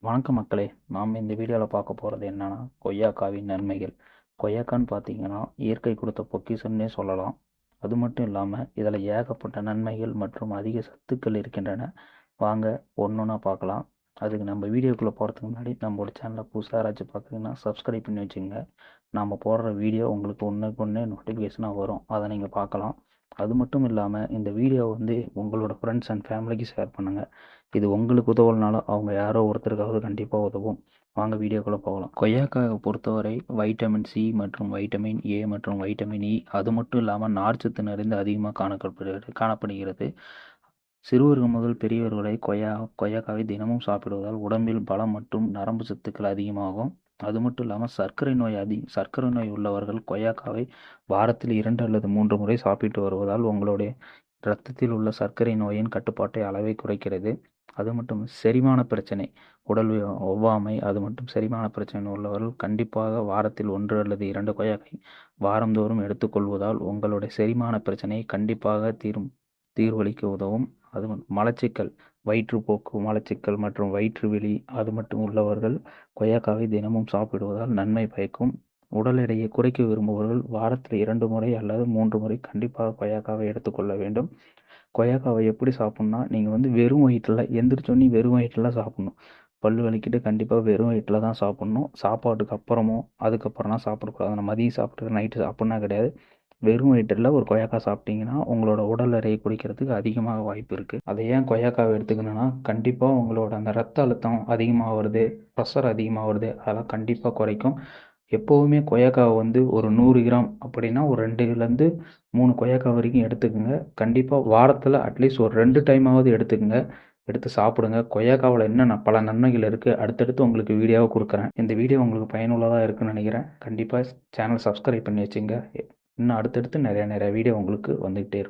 வணக்கம் மக்களே. நாம் இந்த வீடியோவில் பார்க்க போகிறது என்னன்னா கொய்யாக்காவின் நன்மைகள். கொய்யாக்கான்னு பார்த்தீங்கன்னா இயற்கை கொடுத்த பொக்கிஷன்னே சொல்லலாம். அது மட்டும் இல்லாமல் இதில் ஏகப்பட்ட நன்மைகள் மற்றும் அதிக சத்துக்கள் இருக்கின்றன. வாங்க ஒன்றா பார்க்கலாம். அதுக்கு நம்ம வீடியோக்குள்ளே போகிறதுக்கு முன்னாடி நம்மளோட சேனலை புதுசாக யாராச்சும் பார்க்குறீங்கன்னா சப்ஸ்கிரைப் பண்ணி வச்சுங்க. நாம் போடுற வீடியோ உங்களுக்கு ஒன்றுக்கு ஒன்று நோட்டிஃபிகேஷனாக வரும், அதை நீங்கள் பார்க்கலாம். அது மட்டும் இல்லாமல் இந்த வீடியோ உங்களோட ஃப்ரெண்ட்ஸ் அண்ட் ஃபேமிலிக்கு ஷேர் பண்ணுங்கள். இது உங்களுக்கு உதவலனாலும் அவங்க யாரோ ஒருத்தருக்காவது கண்டிப்பாக உதவும். வாங்க வீடியோக்குள்ளே போகலாம். கொய்யாக்காயை பொறுத்தவரை வைட்டமின் சி மற்றும் வைட்டமின் ஏ மற்றும் வைட்டமின் இ, அது மட்டும் இல்லாமல் நார்ச்சத்து நிறைந்து அதிகமாக காணப்படுகிறது. சிறுவர்கள் முதல் பெரியவர்களை கொய்யாக்காவை தினமும் சாப்பிடுவதால் உடம்பில் பலம் மற்றும் நரம்பு சத்துக்கள் அதிகமாகும். அது மட்டும் இல்லாமல் சர்க்கரை நோய் உள்ளவர்கள் கொய்யாக்காவை வாரத்தில் 2 அல்லது 3 முறை சாப்பிட்டு வருவதால் உங்களுடைய இரத்தத்தில் உள்ள சர்க்கரை நோயின் கட்டுப்பாட்டை அளவை குறைக்கிறது. அது மட்டும் செரிமான பிரச்சனை, உடல் ஒவ்வாமை, அது மட்டும் செரிமான பிரச்சனை உள்ளவர்கள் கண்டிப்பாக வாரத்தில் 1 அல்லது 2 கொய்யாக்காய் வாரந்தோறும் எடுத்துக்கொள்வதால் உங்களுடைய செரிமான பிரச்சனையை கண்டிப்பாக தீர்வளிக்க உதவும். அது மலச்சிக்கல், வயிற்றுப்போக்கு, மலச்சிக்கல் மற்றும் வயிற்று வெளி அது மட்டும் உள்ளவர்கள் கொய்யாக்காவை தினமும் சாப்பிடுவதால் நன்மை பயக்கும். உடல் எடையை குறைக்க விரும்புபவர்கள் வாரத்தில் 2 முறை அல்லது 3 முறை கண்டிப்பாக கொய்யாக்காவை எடுத்துக்கொள்ள வேண்டும். கொய்யாக்காவை எப்படி சாப்பிட்ணுன்னா, நீங்கள் வெறும் வயிற்றில் எந்திரிச்சோன்னே வெறும் வயிற்றில் சாப்பிட்ணும். பல் விளக்கிட்டு கண்டிப்பாக வெறும் வயிற்றில் தான் சாப்பிட்ணும். சாப்பாட்டுக்கு அப்புறமும் அதுக்கப்புறம்லாம் சாப்பிடக்கூடாது. நம்ம மதியம் சாப்பிட்டு நைட்டு சாப்பிட்னா கிடையாது. வெறும் வயிற்றில் ஒரு கொய்யாக்காய் சாப்பிட்டீங்கன்னா உங்களோட உடல் எடையை குறைக்கிறதுக்கு அதிகமாக வாய்ப்பு இருக்குது. அதை ஏன் கொய்யாக்காவை எடுத்துக்கணுன்னா, கண்டிப்பாக உங்களோட அந்த ரத்த அழுத்தம் அதிகமாக வருது, ப்ரெஷர் அதிகமாக வருது, அதெல்லாம் கண்டிப்பாக குறைக்கும். எப்போவுமே கொய்யாக்காவை ஒரு 100 கிராம் அப்படின்னா ஒரு 2லேருந்து 3 கொய்யாக்காய் வரைக்கும் எடுத்துக்கோங்க. கண்டிப்பாக வாரத்தில் அட்லீஸ்ட் ஒரு 2 டைமாவது எடுத்துக்கோங்க. எடுத்து சாப்பிடுங்க. கொய்யாக்காவில் என்னென்ன பல நன்மைகள் இருக்குது, அடுத்தடுத்து உங்களுக்கு வீடியோவை கொடுக்குறேன். இந்த வீடியோ உங்களுக்கு பயனுள்ளதாக இருக்குன்னு நினைக்கிறேன். கண்டிப்பாக சேனல் சப்ஸ்கிரைப் பண்ணி வச்சுங்க. இன்னும் அடுத்தடுத்து நிறைய வீடியோ உங்களுக்கு வந்துகிட்டே இருக்கும்.